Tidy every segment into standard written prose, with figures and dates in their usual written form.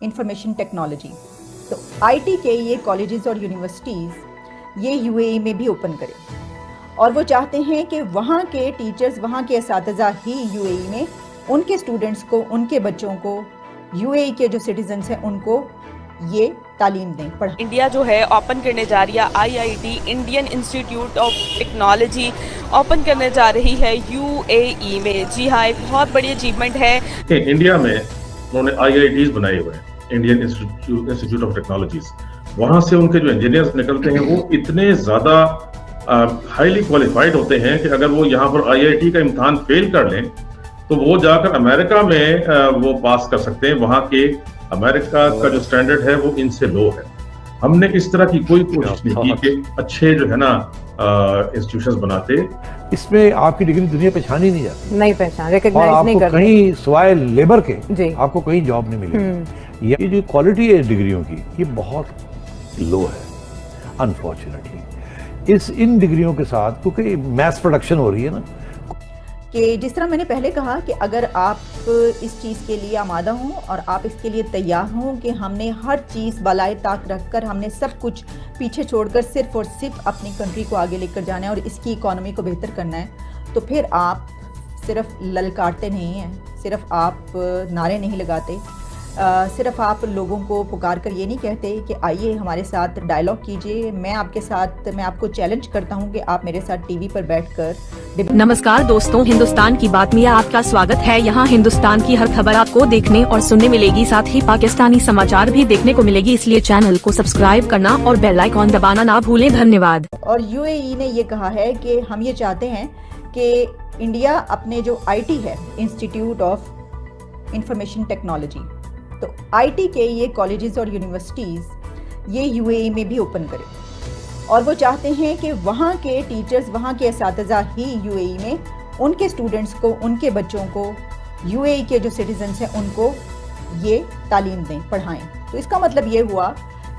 Information technology. तो IT के ये कॉलेजेस और यूनिवर्सिटीज़ ये यूएई में भी ओपन करें और वो चाहते हैं कि वहाँ के टीचर्स, वहाँ के असातिज़ा ही यूएई में उनके स्टूडेंट्स को, उनके बच्चों को, यूएई के जो सिटीजन्स हैं उनको ये तालीम दें, पढ़ाएं। इंडिया जो है ओपन करने जा रही है IIT Indian institute of technology open करने जा रही है यूएई में। जी हाँ, एक बहुत बड़ी अचीवमेंट है कि इंडिया में उन्होंने आईआईटीज बनाए हुए हैं, इंडियन इंस्टीट्यूट ऑफ टेक्नोलॉजीज। वहाँ से उनके जो इंजीनियर्स निकलते हैं वो इतने ज़्यादा हाईली क्वालिफाइड होते हैं कि अगर वो यहाँ पर आईआईटी का इम्तहान फेल कर लें तो वो जाकर अमेरिका में वो पास कर सकते हैं। वहाँ के अमेरिका का जो स्टैंडर्ड है वो इनसे लो है। हमने इस तरह की कोई कोशिश नहीं की कि अच्छे जो है ना इंस्टीट्यूशंस बनाते। इसमें आपकी डिग्री दुनिया पहचानी नहीं जाती, नहीं पहचान, रिकॉग्नाइज नहीं करते। कहीं सिवाय लेबर के आपको कहीं जॉब नहीं मिलेगी। ये जो क्वालिटी है डिग्रियों की ये बहुत लो है अनफॉर्चुनेटली। इन डिग्रियों के साथ क्योंकि मैस प्रोडक्शन हो रही है ना, कि जिस तरह मैंने पहले कहा कि अगर आप इस चीज़ के लिए आमादा हों और आप इसके लिए तैयार हों कि हमने हर चीज़ बलाए ताक रखकर, हमने सब कुछ पीछे छोड़कर सिर्फ और सिर्फ अपनी कंट्री को आगे लेकर जाना है और इसकी इकॉनमी को बेहतर करना है, तो फिर आप सिर्फ ललकारते नहीं हैं, सिर्फ आप नारे नहीं लगाते, सिर्फ आप लोगों को पुकार कर ये नहीं कहते कि आइए हमारे साथ डायलॉग कीजिए। मैं आपको चैलेंज करता हूं कि आप मेरे साथ टीवी पर बैठकर। नमस्कार दोस्तों, हिंदुस्तान की बात में आपका स्वागत है। यहाँ हिंदुस्तान की हर खबर आपको देखने और सुनने मिलेगी, साथ ही पाकिस्तानी समाचार भी देखने को मिलेगी, इसलिए चैनल को सब्सक्राइब करना और बेल आइकॉन दबाना ना भूलें। धन्यवाद। और यूएई ने ये कहा है कि हम ये चाहते हैं कि इंडिया अपने जो आईटी है, इंस्टीट्यूट ऑफ इंफॉर्मेशन टेक्नोलॉजी, तो आईटी के ये कॉलेजेस और यूनिवर्सिटीज़ ये यूएई में भी ओपन करें और वो चाहते हैं कि वहाँ के टीचर्स, वहाँ के असातिज़ा ही यूएई में उनके स्टूडेंट्स को, उनके बच्चों को, यूएई के जो सिटीजन्स हैं उनको ये तालीम दें, पढ़ाएं। तो इसका मतलब ये हुआ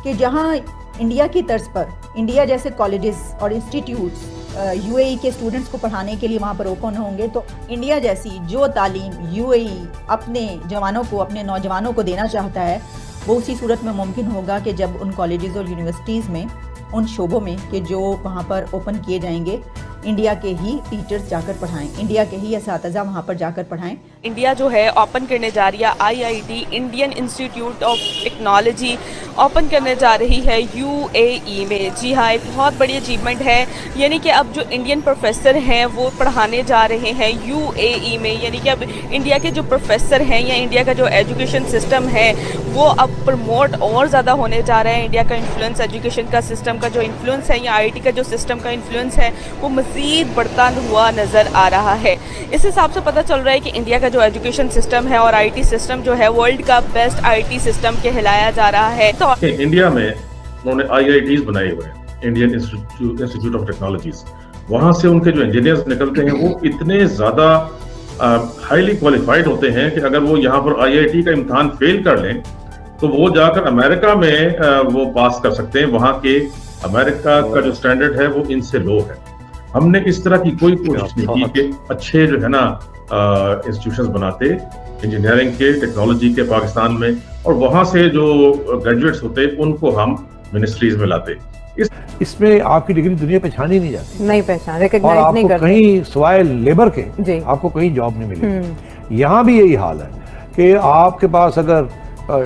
कि जहाँ इंडिया की तर्ज पर इंडिया जैसे कॉलेजेस और इंस्टीट्यूट्स यूएई के स्टूडेंट्स को पढ़ाने के लिए वहाँ पर ओपन होंगे, तो इंडिया जैसी जो तालीम यूएई अपने जवानों को, अपने नौजवानों को देना चाहता है, वो उसी सूरत में मुमकिन होगा कि जब उन कॉलेजेस और यूनिवर्सिटीज़ में, उन शोबों में कि जो वहाँ पर ओपन किए जाएंगे, इंडिया के ही टीचर्स जाकर पढ़ाएं, इंडिया के ही असातिज़ा वहाँ पर जाकर पढ़ाएं। इंडिया जो है ओपन करने जा रही है IIT Indian institute of technology open करने जा रही है यूएई में। जी हाँ, एक बहुत बड़ी अचीवमेंट है, यानी कि अब जो इंडियन प्रोफेसर हैं वो पढ़ाने जा रहे हैं यूएई में। यानी कि अब इंडिया के जो प्रोफेसर हैं या इंडिया का जो एजुकेशन सिस्टम है वो अब प्रमोट और ज़्यादा होने जा रहा है। इंडिया का इन्फ्लुएंस, एजुकेशन का सिस्टम का जो इन्फ्लुएंस है या आईटी का जो सिस्टम का इन्फ्लुएंस है वो मज़ीद बढ़ता हुआ नज़र आ रहा है। इस हिसाब से पता चल रहा है कि इंडिया का जो एजुकेशन सिस्टम है और आईटी सिस्टम जो है वर्ल्ड का बेस्ट आईटी सिस्टम कहलाया जा रहा है। तो इंडिया में उन्होंने आईआईटीज बनाए हुए हैं, इंडियन इंस्टीट्यूट ऑफ टेक्नोलॉजीज। वहाँ से उनके जो इंजीनियर्स निकलते हैं वो इतने ज़्यादा हाईली क्वालिफाइड होते हैं कि अगर वो यहाँ पर आईआईटी का इम्तहान फेल कर लें तो वो जाकर अमेरिका में वो पास कर सकते हैं। वहाँ के अमेरिका का जो स्टैंडर्ड है वो इनसे लो है। हमने इस तरह की कोई कोशिश नहीं की कि अच्छे जो है ना इंस्टीट्यूशंस बनाते इंजीनियरिंग के, टेक्नोलॉजी के पाकिस्तान में, और वहाँ से जो ग्रेजुएट्स होते उनको हम मिनिस्ट्रीज में लाते। इसमें आपकी डिग्री दुनिया पहचानी नहीं जाती, नहीं पहचान, रिकॉग्नाइज नहीं करते। कहीं सिवाय लेबर के आपको कहीं जॉब नहीं मिलेगी। यहाँ भी यही हाल है कि आपके पास अगर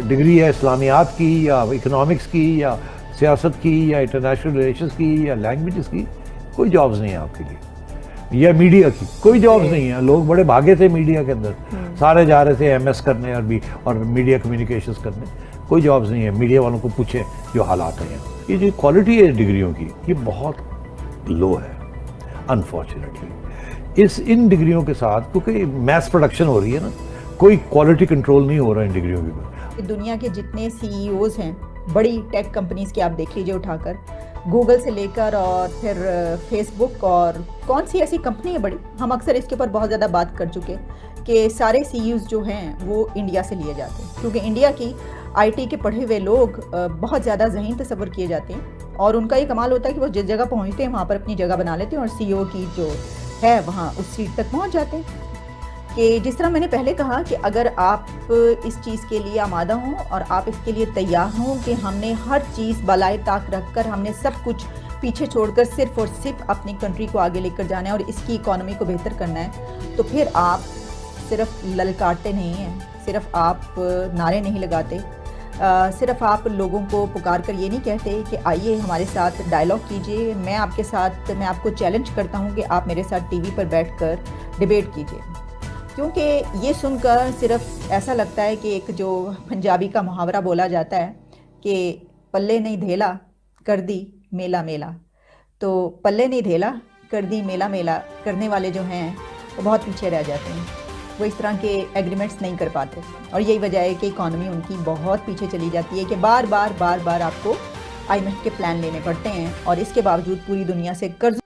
डिग्री है इस्लामियात की या इकोनॉमिक्स की या सियासत की या इंटरनेशनल रिलेशंस की या लैंग्वेजेस की, कोई जॉब्स नहीं है आपके लिए, या मीडिया की कोई जॉब्स नहीं है। लोग बड़े भागे थे मीडिया के अंदर, सारे जा रहे थे एमएस करने और मीडिया कम्युनिकेशंस करने, कोई जॉब्स नहीं है। मीडिया वालों को पूछें जो हालात हैं। ये जो क्वालिटी है डिग्रियों की ये बहुत लो है अनफॉर्चुनेटली। इन डिग्रियों के साथ क्योंकि मैस प्रोडक्शन हो रही है ना, कोई क्वालिटी कंट्रोल नहीं हो रहा इन डिग्रियों के। दुनिया के जितने सीईओज हैं बड़ी टेक कंपनीज के, आप देख लीजिए उठाकर, गूगल से लेकर और फिर फेसबुक, और कौन सी ऐसी कंपनी है बड़ी, हम अक्सर इसके ऊपर बहुत ज़्यादा बात कर चुके कि सारे सीईओज जो हैं वो इंडिया से लिए जाते हैं, क्योंकि इंडिया की आईटी के पढ़े हुए लोग बहुत ज़्यादा ज़हीन तस्वर किए जाते हैं और उनका ये कमाल होता है कि वो जिस जगह पहुँचते हैं वहाँ पर अपनी जगह बना लेते हैं और सीईओ की जो है वहाँ उस सीट तक पहुँच जाते हैं। کہ جس طرح میں نے پہلے کہا کہ اگر آپ اس چیز کے لیے آمادہ ہوں اور آپ اس کے لیے تیار ہوں کہ ہم نے ہر چیز بالائے طاق رکھ کر ہم نے سب کچھ پیچھے چھوڑ کر صرف اور صرف اپنی کنٹری کو آگے لے کر جانا ہے اور اس کی اکانومی کو بہتر کرنا ہے، تو پھر آپ صرف للکارتے نہیں ہیں، صرف آپ نعرے نہیں لگاتے، صرف آپ لوگوں کو پکار کر یہ نہیں کہتے کہ آئیے ہمارے ساتھ ڈائلاگ کیجئے، میں آپ کو چیلنج کرتا ہوں کہ آپ میرے ساتھ ٹی وی پر بیٹھ کر ڈیبیٹ کیجئے، کیونکہ یہ سن کر صرف ایسا لگتا ہے کہ ایک جو پنجابی کا محاورہ بولا جاتا ہے کہ پلے نہیں دھیلا کر دی میلا میلا، تو پلے نہیں دھیلا کر دی میلا میلا کرنے والے جو ہیں وہ بہت پیچھے رہ جاتے ہیں، وہ اس طرح کے ایگریمنٹس نہیں کر پاتے، اور یہی وجہ ہے کہ اکانومی ان کی بہت پیچھے چلی جاتی ہے کہ بار بار آپ کو IMF کے پلان لینے پڑتے ہیں، اور اس کے باوجود پوری دنیا سے قرض